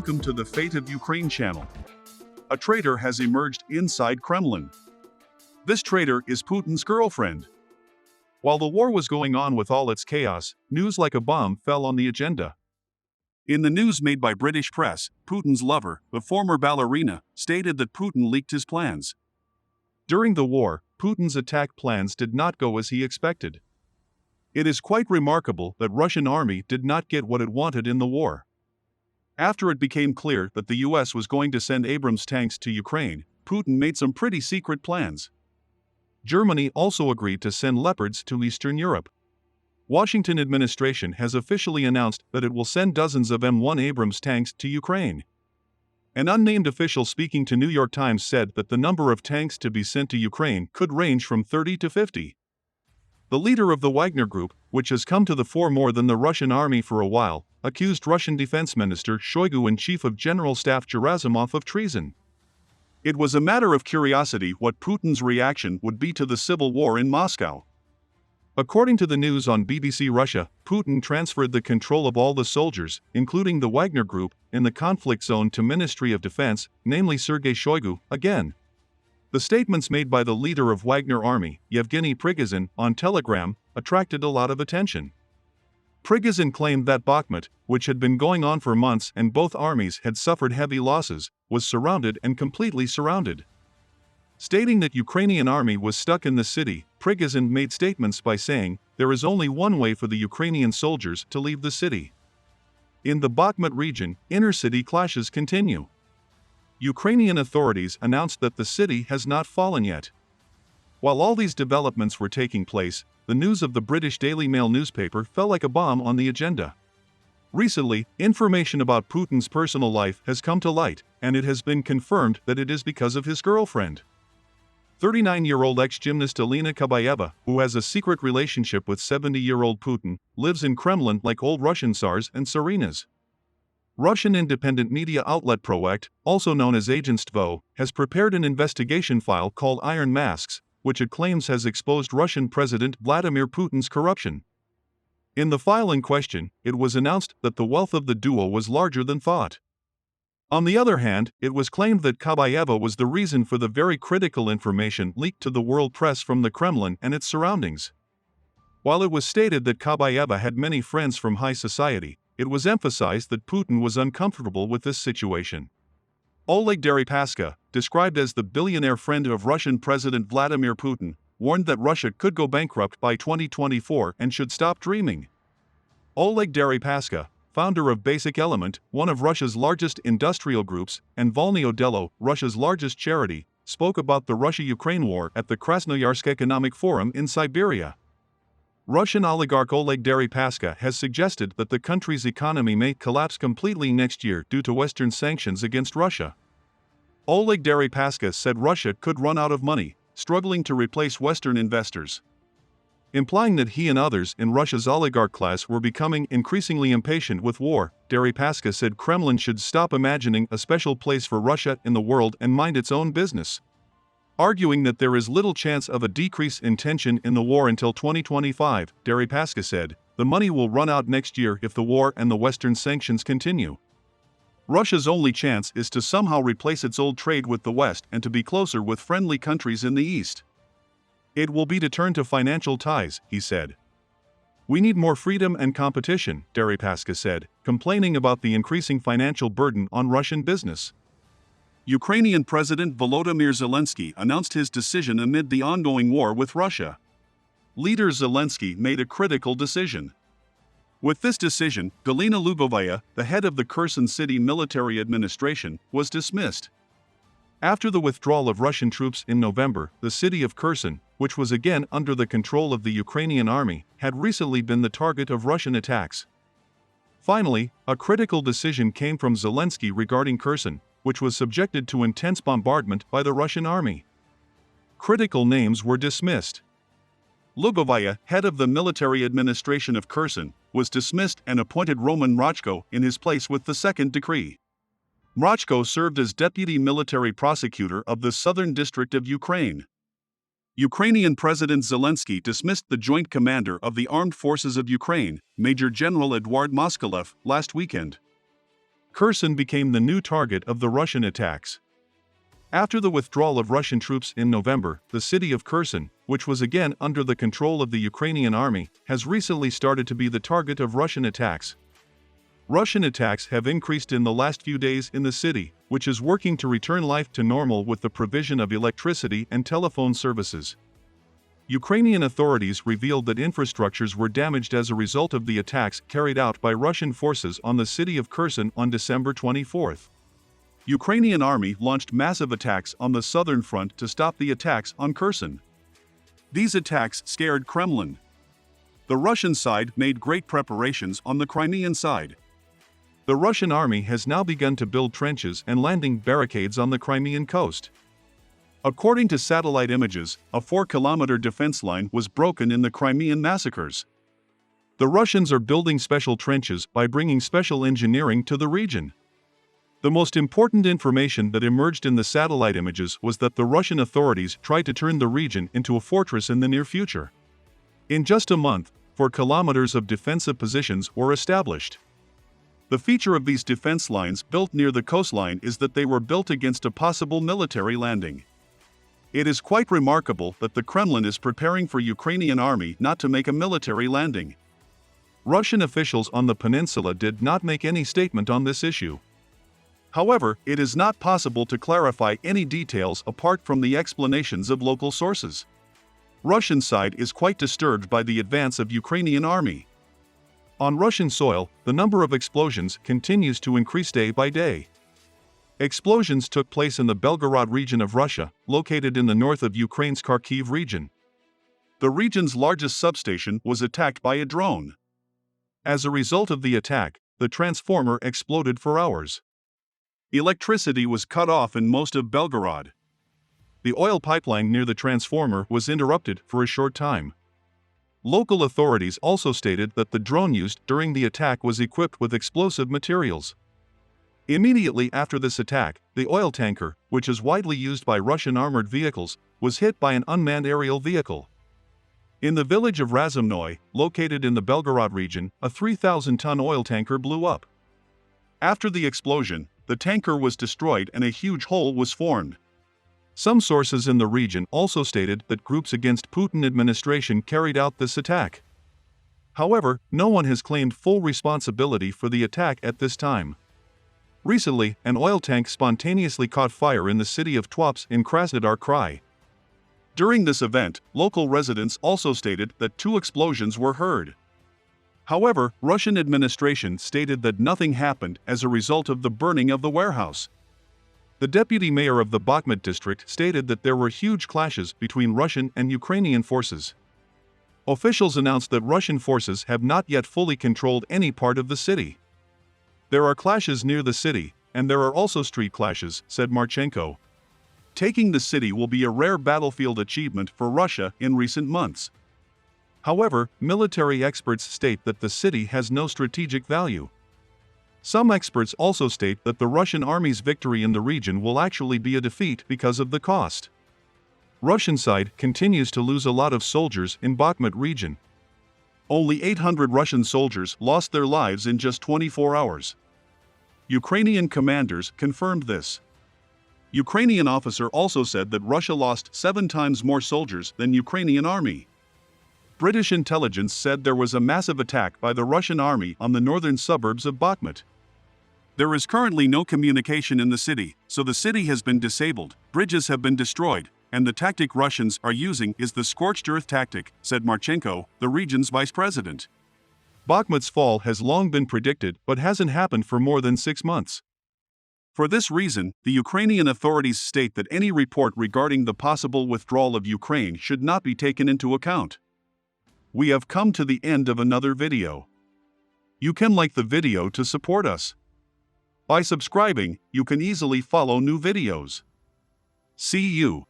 Welcome to the Fate of Ukraine channel. A traitor has emerged inside Kremlin. This traitor is Putin's girlfriend. While the war was going on with all its chaos, news like a bomb fell on the agenda. In the news made by British press, Putin's lover, the former ballerina, stated that Putin leaked his plans. During the war, Putin's attack plans did not go as he expected. It is quite remarkable that Russian army did not get what it wanted in the war. After it became clear that the US was going to send Abrams tanks to Ukraine, Putin made some pretty secret plans. Germany also agreed to send Leopards to Eastern Europe. Washington administration has officially announced that it will send dozens of M1 Abrams tanks to Ukraine. An unnamed official speaking to New York Times said that the number of tanks to be sent to Ukraine could range from 30 to 50. The leader of the Wagner Group, which has come to the fore more than the Russian army for a while, accused Russian Defense Minister Shoigu and Chief of General Staff Gerasimov of treason. It was a matter of curiosity what Putin's reaction would be to the civil war in Moscow. According to the news on BBC Russia, Putin transferred the control of all the soldiers, including the Wagner Group, in the conflict zone to Ministry of Defense, namely Sergei Shoigu, again. The statements made by the leader of Wagner Army, Yevgeny Prigozhin, on Telegram, attracted a lot of attention. Prigozhin claimed that Bakhmut, which had been going on for months and both armies had suffered heavy losses, was surrounded and completely surrounded. Stating that Ukrainian army was stuck in the city, Prigozhin made statements by saying, "There is only one way for the Ukrainian soldiers to leave the city." In the Bakhmut region, inner-city clashes continue. Ukrainian authorities announced that the city has not fallen yet. While all these developments were taking place, the news of the British Daily Mail newspaper fell like a bomb on the agenda. Recently, information about Putin's personal life has come to light, and it has been confirmed that it is because of his girlfriend. 39-year-old ex-gymnast Alina Kabayeva, who has a secret relationship with 70-year-old Putin, lives in Kremlin like old Russian tsars and tsarinas. Russian independent media outlet Proact, also known as Agents Stvo, has prepared an investigation file called Iron Masks, which it claims has exposed Russian President Vladimir Putin's corruption. In the file in question, it was announced that the wealth of the duo was larger than thought. On the other hand, it was claimed that Kabayeva was the reason for the very critical information leaked to the world press from the Kremlin and its surroundings. While it was stated that Kabayeva had many friends from high society, it was emphasized that Putin was uncomfortable with this situation. Oleg Deripaska, described as the billionaire friend of Russian President Vladimir Putin, warned that Russia could go bankrupt by 2024 and should stop dreaming. Oleg Deripaska, founder of Basic Element, one of Russia's largest industrial groups, and Volnyo Delo, Russia's largest charity, spoke about the Russia-Ukraine war at the Krasnoyarsk Economic Forum in Siberia. Russian oligarch Oleg Deripaska has suggested that the country's economy may collapse completely next year due to Western sanctions against Russia. Oleg Deripaska said Russia could run out of money, struggling to replace Western investors. Implying that he and others in Russia's oligarch class were becoming increasingly impatient with war, Deripaska said Kremlin should stop imagining a special place for Russia in the world and mind its own business. Arguing that there is little chance of a decrease in tension in the war until 2025, Deripaska said, "The money will run out next year if the war and the Western sanctions continue. Russia's only chance is to somehow replace its old trade with the West and to be closer with friendly countries in the East. It will be to turn to financial ties," he said. "We need more freedom and competition," Deripaska said, complaining about the increasing financial burden on Russian business. Ukrainian President Volodymyr Zelensky announced his decision amid the ongoing war with Russia. Leader Zelensky made a critical decision. With this decision, Galina Lubovaya, the head of the Kherson City military administration, was dismissed. After the withdrawal of Russian troops in November, the city of Kherson, which was again under the control of the Ukrainian army, had recently been the target of Russian attacks. Finally, a critical decision came from Zelensky regarding Kherson, which was subjected to intense bombardment by the Russian army. Critical names were dismissed. Lubovaya, head of the military administration of Kherson, was dismissed and appointed Roman Mrachko in his place with the second decree. Mrachko served as deputy military prosecutor of the southern district of Ukraine. Ukrainian President Zelensky dismissed the joint commander of the Armed Forces of Ukraine, Major General Eduard Moskalev, last weekend. Kherson became the new target of the Russian attacks. After the withdrawal of Russian troops in November, the city of Kherson, which was again under the control of the Ukrainian army, has recently started to be the target of Russian attacks. Russian attacks have increased in the last few days in the city, which is working to return life to normal with the provision of electricity and telephone services. Ukrainian authorities revealed that infrastructures were damaged as a result of the attacks carried out by Russian forces on the city of Kherson on December 24. Ukrainian army launched massive attacks on the southern front to stop the attacks on Kherson. These attacks scared Kremlin. The Russian side made great preparations on the Crimean side. The Russian army has now begun to build trenches and landing barricades on the Crimean coast. According to satellite images, a 4-kilometer defense line was broken in the Crimean massacres. The Russians are building special trenches by bringing special engineering to the region. The most important information that emerged in the satellite images was that the Russian authorities tried to turn the region into a fortress in the near future. In just a month, 4 kilometers of defensive positions were established. The feature of these defense lines built near the coastline is that they were built against a possible military landing. It is quite remarkable that the Kremlin is preparing for Ukrainian army not to make a military landing. Russian officials on the peninsula did not make any statement on this issue. However, it is not possible to clarify any details apart from the explanations of local sources. Russian side is quite disturbed by the advance of Ukrainian army. On Russian soil, the number of explosions continues to increase day by day. Explosions took place in the Belgorod region of Russia, located in the north of Ukraine's Kharkiv region. The region's largest substation was attacked by a drone. As a result of the attack, the transformer exploded for hours. Electricity was cut off in most of Belgorod. The oil pipeline near the transformer was interrupted for a short time. Local authorities also stated that the drone used during the attack was equipped with explosive materials. Immediately after this attack, the oil tanker, which is widely used by Russian armored vehicles, was hit by an unmanned aerial vehicle. In the village of Razumnoy, located in the Belgorod region, a 3,000-ton oil tanker blew up. After the explosion, the tanker was destroyed and a huge hole was formed. Some sources in the region also stated that groups against Putin administration carried out this attack. However, no one has claimed full responsibility for the attack at this time. Recently, an oil tank spontaneously caught fire in the city of Tuapse in Krasnodar Krai. During this event, local residents also stated that 2 explosions were heard. However, Russian administration stated that nothing happened as a result of the burning of the warehouse. The deputy mayor of the Bakhmut district stated that there were huge clashes between Russian and Ukrainian forces. Officials announced that Russian forces have not yet fully controlled any part of the city. There are clashes near the city, and there are also street clashes, said Marchenko. Taking the city will be a rare battlefield achievement for Russia in recent months. However, military experts state that the city has no strategic value. Some experts also state that the Russian army's victory in the region will actually be a defeat because of the cost. Russian side continues to lose a lot of soldiers in Bakhmut region. Only 800 Russian soldiers lost their lives in just 24 hours. Ukrainian commanders confirmed this. Ukrainian officer also said that Russia lost 7 times more soldiers than Ukrainian army. British intelligence said there was a massive attack by the Russian army on the northern suburbs of Bakhmut. There is currently no communication in the city, so the city has been disabled, bridges have been destroyed, and the tactic Russians are using is the scorched earth tactic, said Marchenko, the region's vice president. Bakhmut's fall has long been predicted but hasn't happened for more than 6 months. For this reason, the Ukrainian authorities state that any report regarding the possible withdrawal of Ukraine should not be taken into account. We have come to the end of another video. You can like the video to support us. By subscribing, you can easily follow new videos. See you.